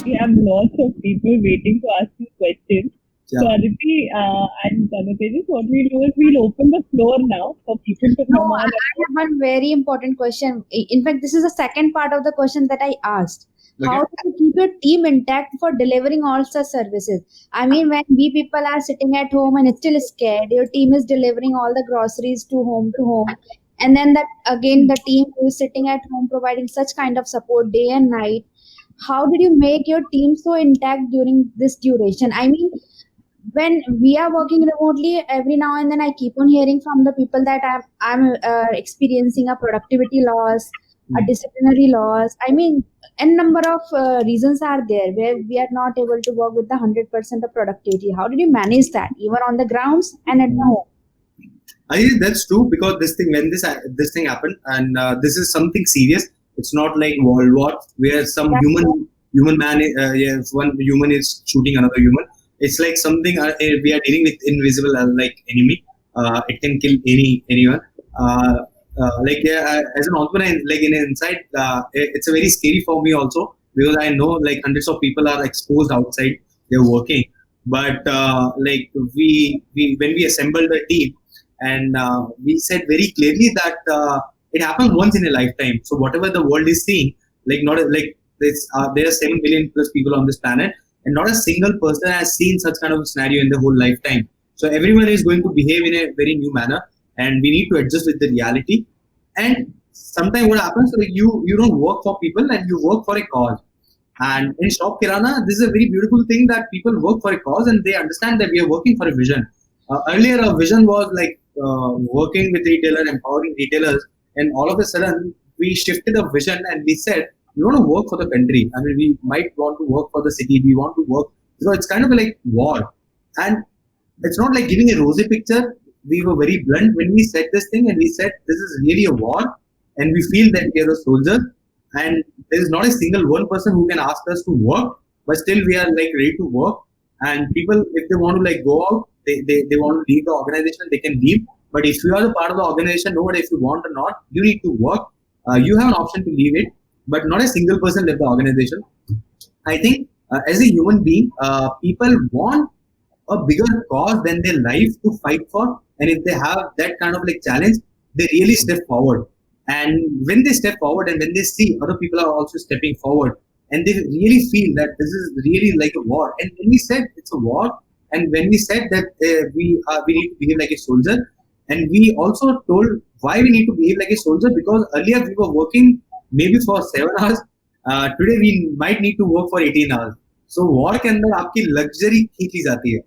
we have lots of people waiting to ask you questions. So Yeah. Aditi and Tanuteji, what we'll do is we'll open the floor now for people to No, come on I and have one very important question. In fact, this is the second part of the question that I asked. Okay. How do you keep your team intact for delivering all such services? I mean, when we people are sitting at home and still scared, your team is delivering all the groceries to home, and then that again the team who is sitting at home providing such kind of support day and night. How did you make your team so intact during this duration? I mean, when we are working remotely, every now and then I keep on hearing from the people that I'm experiencing a productivity loss, a Hmm. disciplinary loss. I mean, a number of reasons are there where we are not able to work with the 100% of productivity. How did you manage that, even on the grounds and at the home? I think that's true because this thing when this thing happened and this is something serious. It's not like World War where some Yeah, human man yeah, if one human is shooting another human. It's like something we are dealing with invisible like enemy. It can kill anyone. Like as an entrepreneur, like in inside, it's a very scary for me also because I know like hundreds of people are exposed outside. They're working, but like we when we assembled the team and we said very clearly that it happens once in a lifetime. So whatever the world is seeing, like not like there are 7 billion plus people on this planet, and not a single person has seen such kind of a scenario in the whole lifetime. So everyone is going to behave in a very new manner, and we need to adjust with the reality. And sometimes what happens, like you don't work for people and you work for a cause. And in Shop Kirana, this is a very beautiful thing that people work for a cause and they understand that we are working for a vision. Earlier, our vision was like working with retailers, empowering retailers, and all of a sudden, we shifted the vision and we said, we want to work for the country. I mean, we might want to work for the city, we want to work. So it's kind of like war. And it's not like giving a rosy picture. We were very blunt when we said this thing and we said, this is really a war. And we feel that we are a soldier and there is not a single one person who can ask us to work, but still we are like ready to work. And people, if they want to like go out, they want to leave the organization, they can leave. But if you are the part of the organization, no matter if you want or not, you need to work. You have an option to leave it, but not a single person left the organization. I think as a human being, people want a bigger cause than their life to fight for. And if they have that kind of like challenge, they really step forward. And when they step forward and when they see other people are also stepping forward, and they really feel that this is really like a war. And when we said it's a war, and when we said that we need to behave like a soldier, and we also told why we need to behave like a soldier because earlier we were working maybe for 7 hours. Today we might need to work for 18 hours. So war के अंदर आपकी luxury खींची जाती है.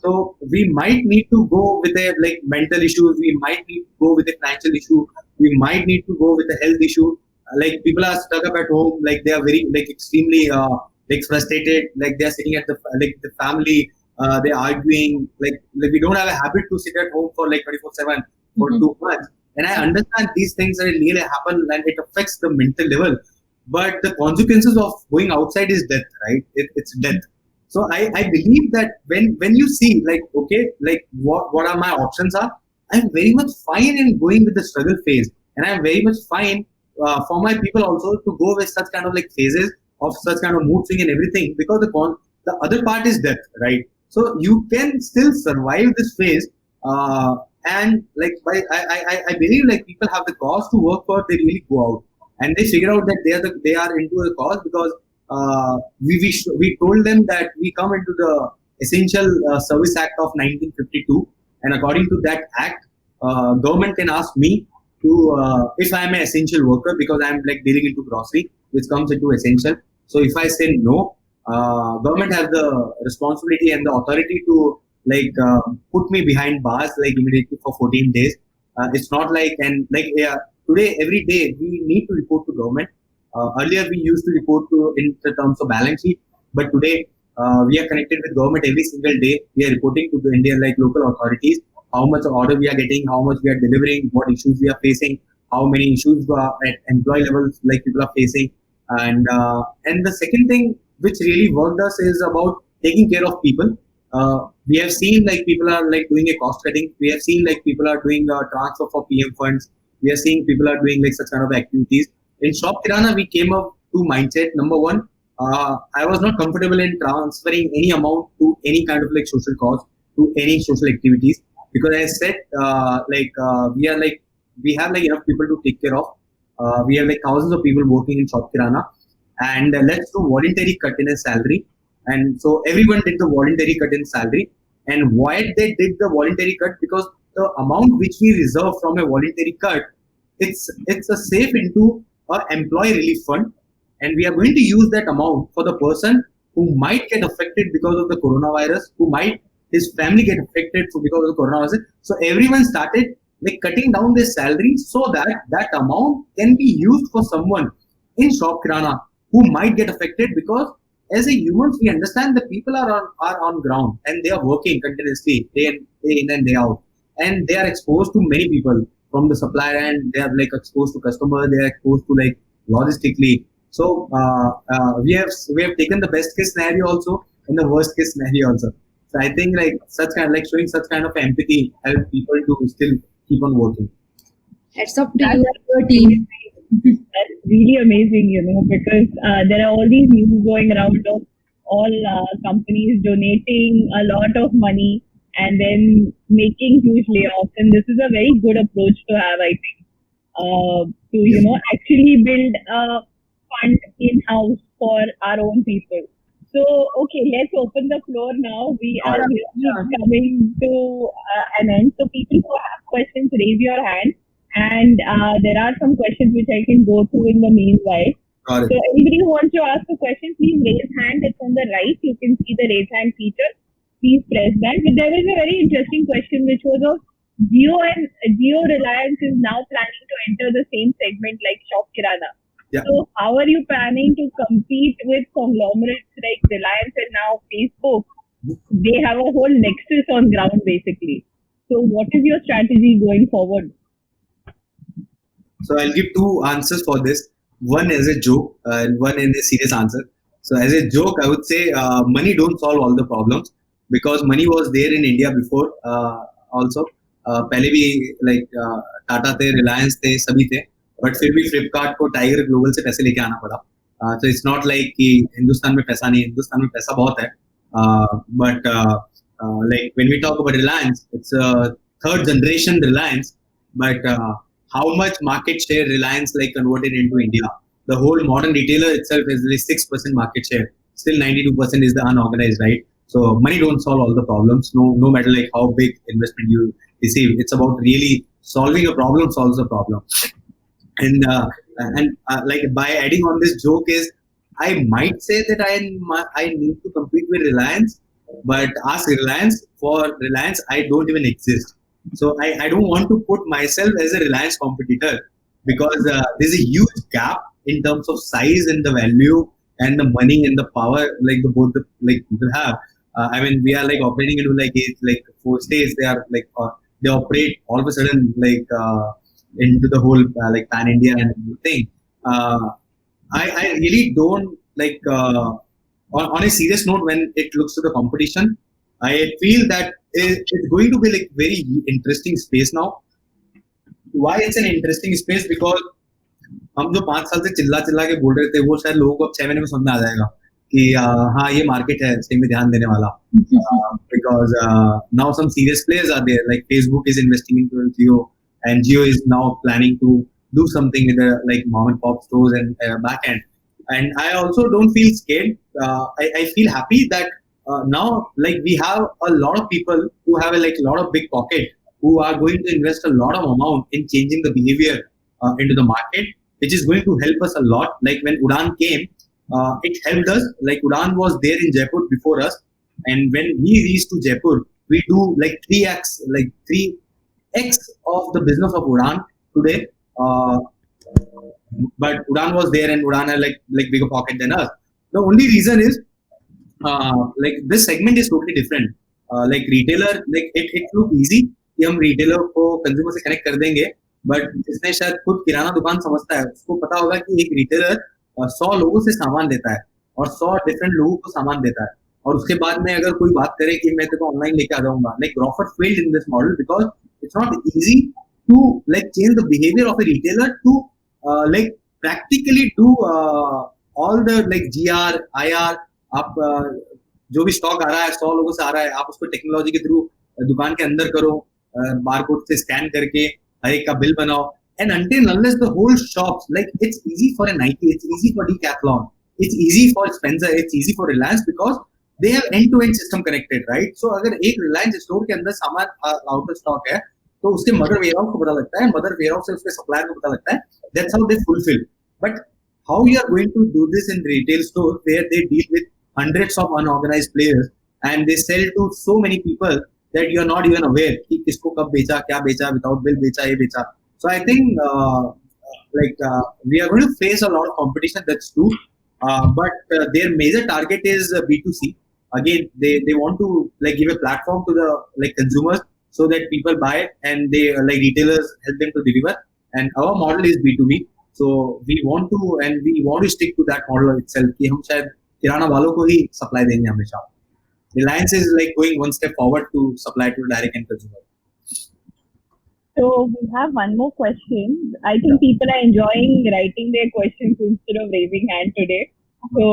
So we might need to go with a like mental issues. We might need to go with a financial issue. We might need to go with a health issue. Like people are stuck up at home. Like they are very like extremely like frustrated. Like they are sitting at the like the family. They're arguing. Like we don't have a habit to sit at home for like 24/7 for Mhm. 2 months. And I understand these things that really happen and it affects the mental level. But the consequences of going outside is death, right? It's death. So I believe that when you see like okay like what are my options are, I'm very much fine in going with the struggle phase, and I'm very much fine for my people also to go with such kind of like phases of such kind of mood swing and everything because the other part is death, right? So you can still survive this phase, and like I believe like people have the cause to work for, they really go out and they figure out that they are into a cause because we told them that we come into the Essential Service Act of 1952, and according to that act, government can ask me to if I am an essential worker because I am like dealing into grocery, which comes into essential. So if I say no, government has the responsibility and the authority to like put me behind bars like immediately for 14 days. It's not like and like yeah, today every day we need to report to government. Earlier, we used to report to in the terms of balance sheet, but today we are connected with government every single day. We are reporting to the Indian like local authorities how much order we are getting, how much we are delivering, what issues we are facing, how many issues at employee levels like people are facing, and the second thing which really worked us is about taking care of people. We have seen like people are like doing a cost cutting. We have seen like people are doing a transfer for PM funds. We are seeing people are doing like such kind of activities in Shop Kirana, we came up to mindset. Number one, I was not comfortable in transferring any amount to any kind of like social cause, to any social activities, because I said we have like enough people to take care of. We have like thousands of people working in shop kirana, and let's do voluntary cut in a salary. And so everyone did the voluntary cut in salary. And why they did the voluntary cut? Because the amount which we reserve from a voluntary cut, it's a safe into a employee relief fund, and we are going to use that amount for the person who might get affected because of the coronavirus, who might his family get affected because of the coronavirus. So everyone started like cutting down their salary so that that amount can be used for someone in shop kirana who might get affected, because as a humans we understand that people are on ground and they are working continuously day in and day out, and they are exposed to many people from the supplier, and they are like exposed to customer, they are exposed to like logistically. So we have taken the best case scenario also and the worst case scenario also. So I think like such kind, like showing such kind of empathy help people to still keep on working. It's up to That's you and your team. That's really amazing, because there are all these news going around of all companies donating a lot of money and then making huge layoffs. And this is a very good approach to have, I think, to, actually build a fund in-house for our own people. So, okay, let's open the floor now. We are Alright. really coming to an end. So, people who have questions, raise your hand. And there are some questions which I can go through in the meanwhile. Got So, it. anybody who wants to ask a question, please raise hand. It's on the right. You can see the raise hand feature. Please press that. But there was a very interesting question which was of Jio, and Jio Reliance is now planning to enter the same segment like Shop Kirana. Yeah. So, how are you planning to compete with conglomerates like Reliance and now Facebook? They have a whole nexus on ground basically. So, what is your strategy going forward? So I'll give two answers for this. One as a joke and one in a serious answer. So as a joke, I would say money don't solve all the problems, because money was there in India before also. पहले भी like Tata थे, रिलायंस थे, सभी थे, but फिर भी फ्लिपकार्ट को tiger global से पैसे लेके आना पड़ा. तो इट्स नॉट लाइक कि हिंदुस्तान में पैसा नहीं है, हिंदुस्तान में पैसा बहुत है. But like when we talk about Reliance, it's a third generation Reliance, but how much market share Reliance like converted into India? The whole modern retailer itself is like 6% market share. Still 92% is the unorganized, right? So money don't solve all the problems. No matter like how big investment you receive, it's about really solving a problem solves a problem. And like by adding on this joke is, I might say that I need to compete with Reliance, but ask Reliance. For Reliance, I don't even exist. So I don't want to put myself as a Reliance competitor, because there's a huge gap in terms of size and the value and the money and the power like the both the like people have. I mean, we are like operating into like 4 states. They are like they operate all of a sudden like into the whole like pan India and thing. Uh, I really don't like on a serious note, when it looks to the competition, I feel that it's going to be like very interesting space now. Why it's an interesting space? Because हम जो 5 साल से चिल्ला चिल्ला के बोल रहे थे, वो शायद लोगों को अब 6 महीने में समझ में आ जाएगा कि हाँ ये मार्केट है, सही में ध्यान देने वाला. Because now some serious players are there, like Facebook is investing into Jio, and Jio is now planning to do something with the like mom and pop stores and back end. And I also don't feel scared. I feel happy that now like we have a lot of people who have like a lot of big pocket, who are going to invest a lot of amount in changing the behavior into the market, which is going to help us a lot. Like when Udaan came, it helped us. Like Udaan was there in Jaipur before us, and when we reached to Jaipur, we do like 3x of the business of Udaan today. But Udaan was there, and Udaan had like bigger pocket than us. The only reason is like this segment is totally different. Like retailer, like it look easy कि हम retailer को consumer से connect कर देंगे, but जिसने शायद खुद किराना दुकान समझता है, उसको पता होगा कि एक retailer 100 लोगों से सामान लेता है और 100 different लोगों को सामान देता है, और उसके बाद में अगर कोई बात करे कि मैं तेरे को ऑनलाइन लेके आ जाऊंगा, like Grofers failed in this model because it's not easy to like change the behavior of a retailer to like practically do all the like GR, IR, आप जो भी स्टॉक आ रहा है 100 लोगों से आ रहा है, आप उसको टेक्नोलॉजी के थ्रू दुकान के अंदर करो, बारकोड से स्कैन करके हर एक का बिल बनाओ. And until unless the whole shops, like it's easy for a Nike, it's easy for Decathlon, it's easy for Spencer, it's easy for Reliance because they have end-to-end system connected, right? So अगर एक Reliance store के अंदर सामान out of stock है, तो उसके mother warehouse को पता लगता है, मदर वेयरहाउस से उसके सप्लायर को पता लगता है. That's how they fulfill. But how you are going to do this in retail store where they deal with hundreds of unorganized players and they sell to so many people that you are not even aware कि किसको कब बेचा, क्या बेचा, without bill बेचा, ये बेचा. So I think we are going to face a lot of competition. That's true, but their major target is B2C. Again, they want to like give a platform to the like consumers so that people buy it and they like retailers help them to deliver. And our model is B2B. So we want to stick to that model itself. कि हम शायद किराना वालों को ही supply देंगे हमेशा. Reliance is like going one step forward to supply to direct end consumer. So we have one more question. I think people are enjoying writing their questions instead of raising hand today. So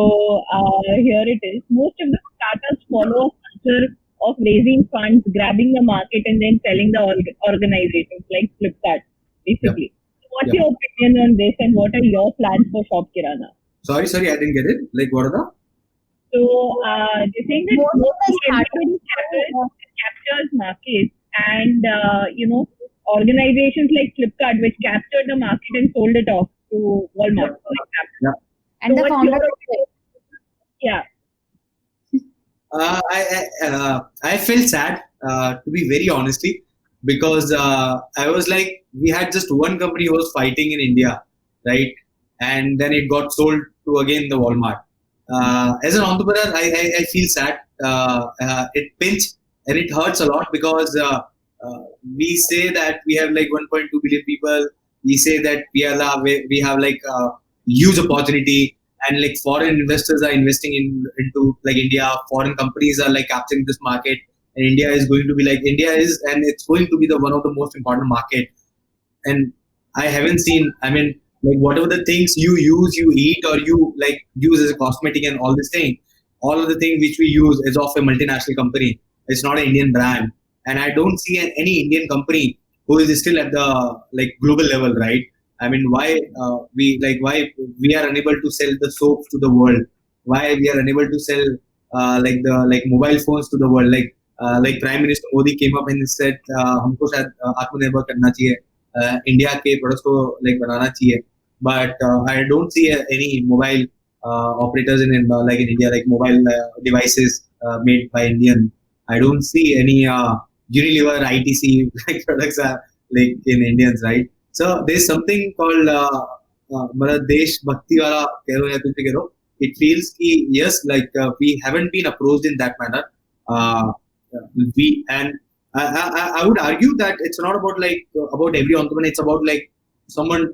here it is. Most of the startups follow a culture of raising funds, grabbing the market, and then selling the organizations like Flipkart, basically. So what's your opinion on this, and what are your plans for Shop Kirana? Sorry, I didn't get it. Like, what are the? So they're saying that captures markets, and organizations like Flipkart, which captured the market and sold it off to Walmart, for example. Yeah. And So the what's founder your- of it. Yeah. I felt sad, to be very honestly, because I was like, we had just one company who was fighting in India, right? And then it got sold to again the Walmart. As an entrepreneur, I feel sad. It pinch and it hurts a lot because we say that we have like 1.2 billion people. We say that we have like huge opportunity, and like foreign investors are investing into like India. Foreign companies are like capturing this market, and India is going to be like and it's going to be the one of the most important market. And I haven't seen. I mean, like whatever the things you use, you eat, or you like use as a cosmetic and all this thing, all of the things which we use is of a multinational company. It's not an Indian brand, and I don't see any Indian company who is still at the like global level, right? I mean, why we are unable to sell the soaps to the world? Why we are unable to sell like mobile phones to the world? Like Prime Minister Modi came up and said, हमको शायद आत्मनिर्भर करना चाहिए, India के products को like बनाना चाहिए. But I don't see any mobile operators in India, like mobile devices made by Indian. I don't see any Unilever, ITC like products are like in Indians, right? So there's something called मतलब देश भक्ति वाला कह लो या कुछ भी कह लो. It feels कि yes, like we haven't been approached in that manner. I would argue that it's not about like about every entrepreneur. It's about like someone.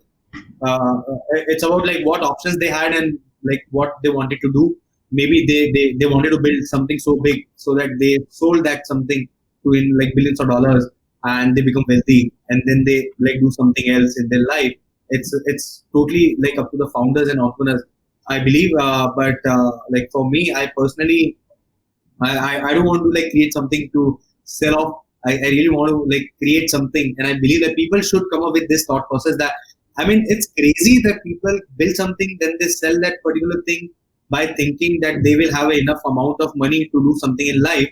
It's about like what options they had and like what they wanted to do. Maybe they wanted to build something so big so that they sold that something to in like billions of dollars and they become wealthy, and then they like do something else in their life. It's totally like up to the founders and entrepreneurs, I believe. But like for me, I personally, I don't want to like create something to sell off. I really want to like create something, and I believe that people should come up with this thought process that, I mean, it's crazy that people build something, then they sell that particular thing by thinking that they will have enough amount of money to do something in life.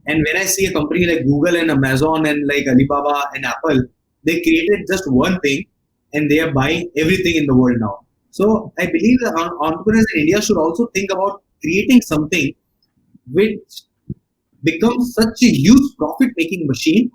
And when I see a company like Google and Amazon and like Alibaba and Apple, they created just one thing and they are buying everything in the world now. So I believe that entrepreneurs in India should also think about creating something which becomes such a huge profit making machine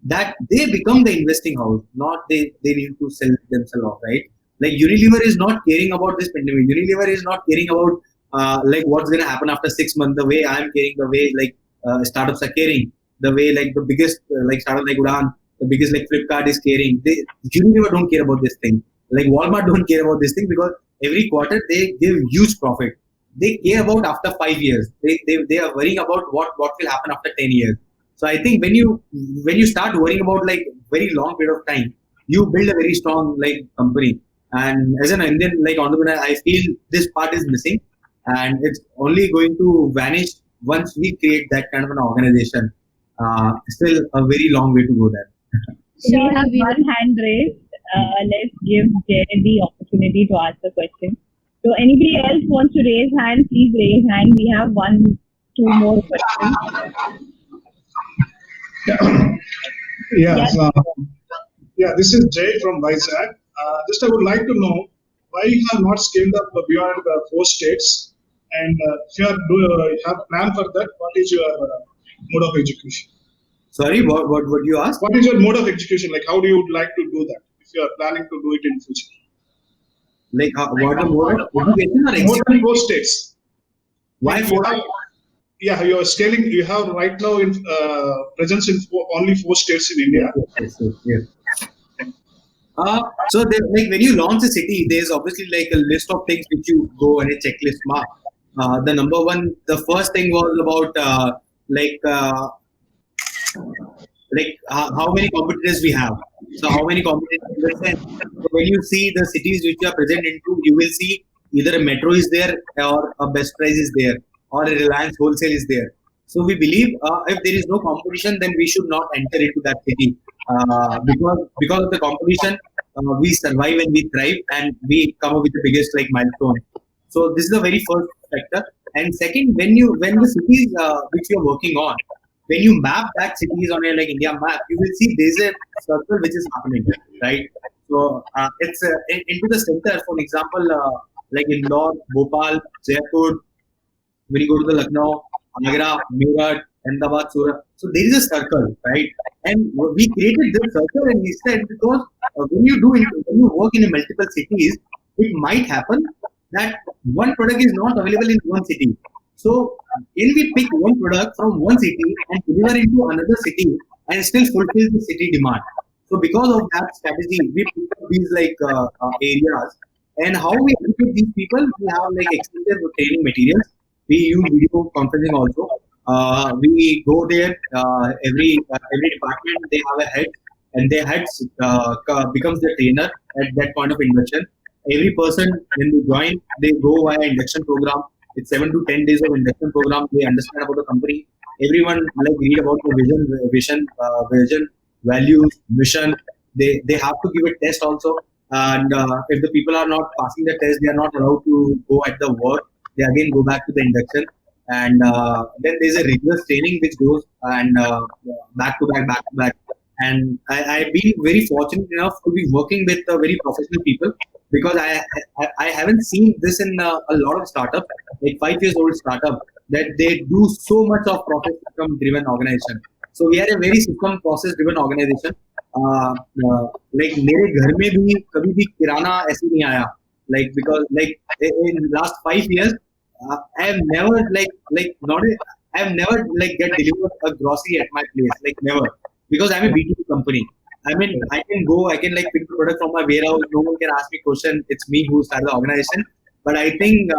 that they become the investing house, not they need to sell themselves off, right? Like Unilever is not caring about this pandemic. Unilever is not caring about like what's going to happen after 6 months, the way I'm caring, the way like startups are caring, the way like the biggest like startup like Udaan, the biggest like Flipkart is caring. Unilever don't care about this thing. Like Walmart don't care about this thing because every quarter they give huge profit. They care about after 5 years. They are worrying about what will happen after 10 years. So I think when you start worrying about like very long period of time, you build a very strong like company. And as an Indian like entrepreneur, I feel this part is missing, and it's only going to vanish once we create that kind of an organization. Still a very long way to go there. We Sure, have we one hand raised. Let's give Jay the opportunity to ask the question. So anybody else wants to raise hand, please raise hand. We have two more questions. Yes. Yes. This is Jay from Vizag. Just I would like to know why you have not scaled up beyond 4 states, and if you have plan for that, what is your mode of execution? Sorry, what you asked? What is your mode of execution? Like, how do you like to do that? If you are planning to do it in future, Like what the mode of education or more than execution? 4 states. Why Like four? you are scaling. You have right now in presence in only 4 states in India. Yes. So like when you launch a city, there's obviously like a list of things which you go and a checklist mark. The number one, the first thing was about like uh, how many competitors we have. So how many competitors in the sense. So when you see the cities which you are present into, you will see either a metro is there or a best price is there or a Reliance wholesale is there. So we believe if there is no competition, then we should not enter into that city because of the competition, we survive and we thrive and we come up with the biggest like milestone. So this is the very first factor. And second, when the cities which you are working on, when you map that cities on a like India map, you will see there's a circle which is happening, right? So it's into the center. For example, like Indore, Bhopal, Jaipur. When you go to the Lucknow, Agra, Meerut, Ahmedabad, Surat. So there is a circle, right? And we created this circle and we said because when you work in multiple cities, it might happen that one product is not available in one city. So can we pick one product from one city and deliver it to another city and still fulfill the city demand? So because of that strategy, we pick up these areas and how we educate these people, we have like extensive training materials. We use video conferencing also. We go there. Every department they have a head, and their heads becomes the trainer at that point of induction. Every person when they join, they go via induction program. It's 7 to 10 days of induction program. They understand about the company. Everyone like read about the vision, values, mission. They have to give a test also. And if the people are not passing the test, they are not allowed to go at the work. They again go back to the induction, and then there's a rigorous training which goes and back to back. And I've been very fortunate enough to be working with very professional people because I haven't seen this in a lot of startups, like 5 years old startup, that they do so much of process system driven organization. So we are a very system process driven organization. Like मेरे घर में भी कभी भी किराना ऐसे नहीं आया, like because like in last 5 years I have never I have never like get delivered a grocery at my place, like never, because I'm a B2B company. I mean, I can go, I can like pick the product from my warehouse. No one can ask me question. It's me who started the organization. But I think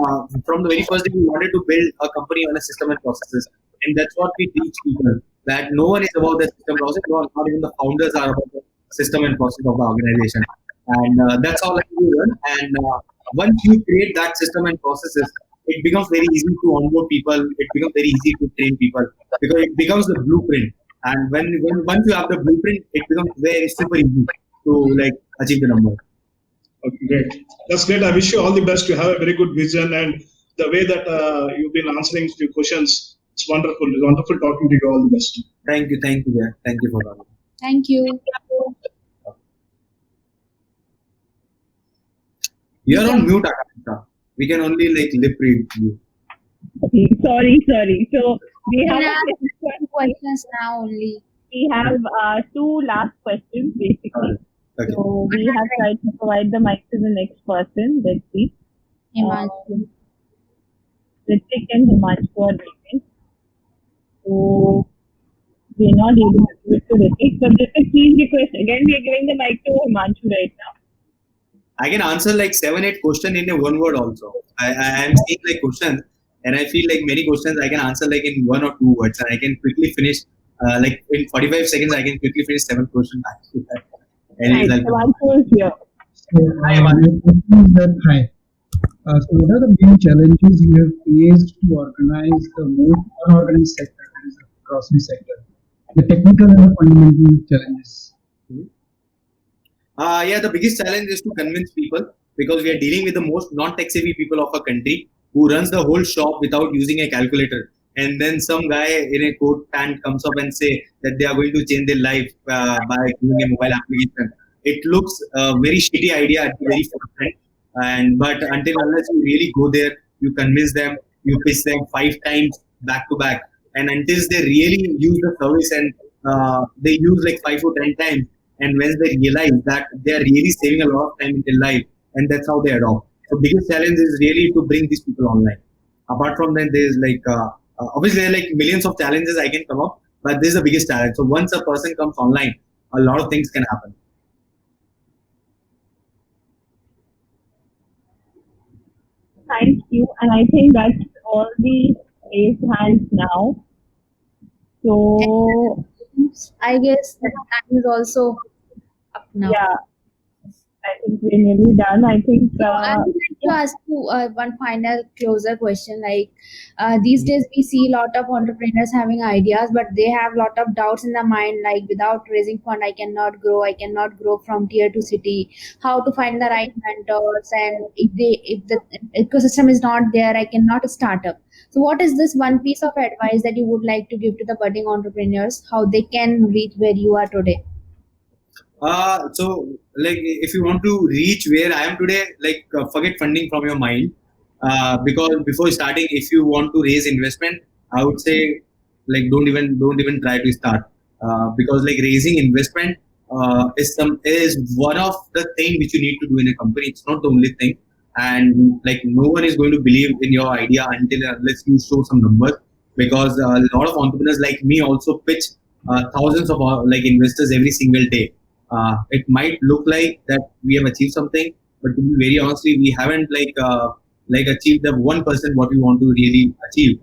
from the very first day, we wanted to build a company on a system and processes, and that's what we teach people. That no one is about the system process. Not even the founders are about the system and process of the organization. And that's all I do learn. And once you create that system and processes, it becomes very easy to onboard people. It becomes very easy to train people because it becomes the blueprint. And when once you have the blueprint, it becomes very super easy to like achieve the number. Okay, great. That's great. I wish you all the best. You have a very good vision, and the way that you've been answering your questions, it's wonderful. It's wonderful talking to you. All the best. Thank you, yeah. Thank you for that. Thank you. You're on mute, Akansha. We can only like lip read you. Sorry. So we have Yeah, questions now only. we have two last questions basically. Okay. So we have tried to provide the mic to the next person. Let's see. Himanshu. Ritik and Himanshu are waiting. So we're not able to do it to Ritik. But Ritik, please request again. We are giving the mic to Himanshu right now. I can answer like 7-8 questions in a one word also. I am seeing like questions and I feel like many questions I can answer like in 1 or 2 words and I can quickly finish like in 45 seconds I can quickly finish 7 questions. And Right. it's like, Himanshu is here. So, Hi, my Evan. question is that, hi. So, what are the main challenges you have faced to organize the most unorganized sector, that is the grocery sector? The technical and the fundamental challenges. Yeah, the biggest challenge is to convince people because we are dealing with the most non-tech savvy people of our country who runs the whole shop without using a calculator. And then some guy in a coat pant comes up and say that they are going to change their life by using a mobile application. It looks a very shitty idea at the very first time. And but until unless you really go there, you convince them, you pitch them 5 times back to back, and until they really use the service and they use like 5 or 10 times, and when they realize that they are really saving a lot of time in their life, and that's how they adopt. So biggest challenge is really to bring these people online. Apart from that, there's like obviously there are like millions of challenges I can come up, but this is the biggest challenge. So once a person comes online, a lot of things can happen. Thank you. And I think that's all the raised hands now. So I guess the time is also up now. yeah, I think we're nearly done. I think So I would like to yeah, ask you one final closer question. Like these days, we see a lot of entrepreneurs having ideas, but they have a lot of doubts in their mind. Like without raising fund, I cannot grow. I cannot grow from tier to city. How to find the right mentors, and if the ecosystem is not there, I cannot start up. So, what is this one piece of advice that you would like to give to the budding entrepreneurs? How they can reach where you are today? So like if you want to reach where I am today, like forget funding from your mind. Because before starting, if you want to raise investment, I would say like don't even try to start. Because like raising investment is one of the thing which you need to do in a company. It's not the only thing, and like no one is going to believe in your idea until unless you show some numbers. Because a lot of entrepreneurs like me also pitch thousands of like investors every single day. It might look like that we have achieved something, but to be very honestly, we haven't like achieved the 1% what we want to really achieve.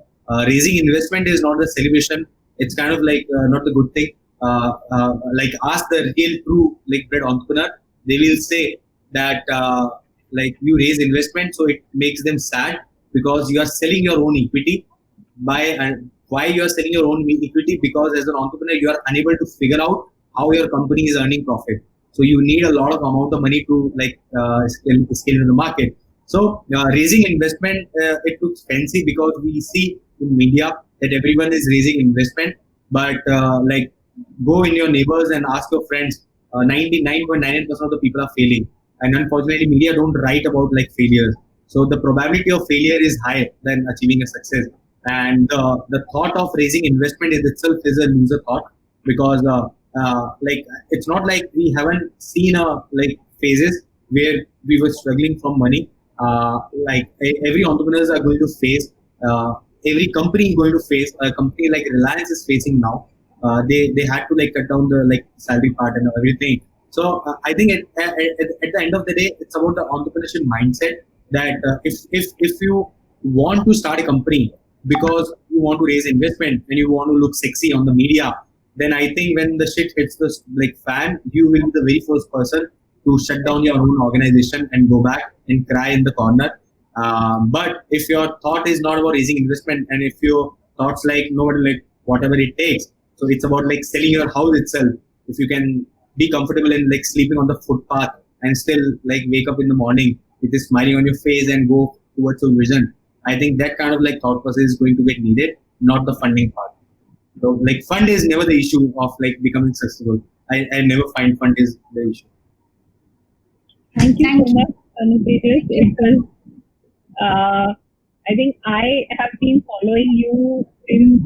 Raising investment is not the celebration. It's kind of like not the good thing. Like ask the real true like bred entrepreneur, they will say that like you raise investment, so it makes them sad because you are selling your own equity by and why you are selling your own equity, because as an entrepreneur you are unable to figure out how your company is earning profit. So you need a lot of amount of money to like scale in the market. So raising investment, it looks fancy because we see in media that everyone is raising investment, but like go in your neighbors and ask your friends. 99.99% of the people are failing, and unfortunately, media don't write about like failures. So the probability of failure is high than achieving a success. And the thought of raising investment is itself is a loser thought, because like it's not like we haven't seen a like phases where we were struggling from money. Like every entrepreneurs are going to face, uh, every company is going to face, a company like Reliance is facing now. They had to like cut down the like salary part and everything. So I think at the end of the day, it's about the entrepreneurship mindset that if you want to start a company because you want to raise investment and you want to look sexy on the media, then I think when the shit hits the like fan, you will be the very first person to shut down your own organization and go back and cry in the corner. But if your thought is not about raising investment, and if your thoughts like nobody like whatever it takes, so it's about like selling your house itself. If you can be comfortable in like sleeping on the footpath and still like wake up in the morning with a smiling on your face and go towards your vision, I think that kind of like thought process is going to get needed, not the funding part. So like fund is never the issue of like becoming successful. I never find fund is the issue. thank you so Thank you. much, Anutejas. It was I think I have been following you since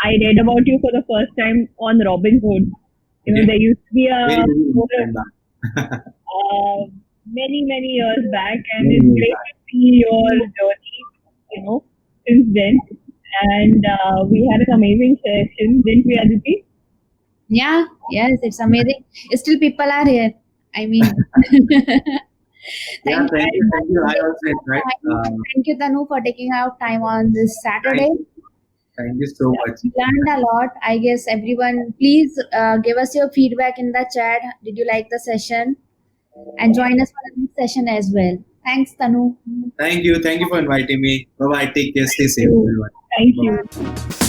I read about you for the first time on Robinhood. You know, Okay. there used to be Very, a very long forum time back. many years back, and Many it's years great back. to see your journey. You know, since then, and we had an amazing session, didn't we, Aditi? Yeah, yes, it's amazing. Still, people are here. I mean, Yeah, thank you very thank much, you. I Vijay, also for your enjoyed. time. Thank you, Tanu, for taking out time on this Thank Saturday. you. Thank you so much. We learned a lot. I guess everyone, please give us your feedback in the chat. Did you like the session? and join us for the next session as well. Thanks, Tanu. Thank you for inviting me. Bye bye. Take care. Stay safe, everyone. Thank Bye. you.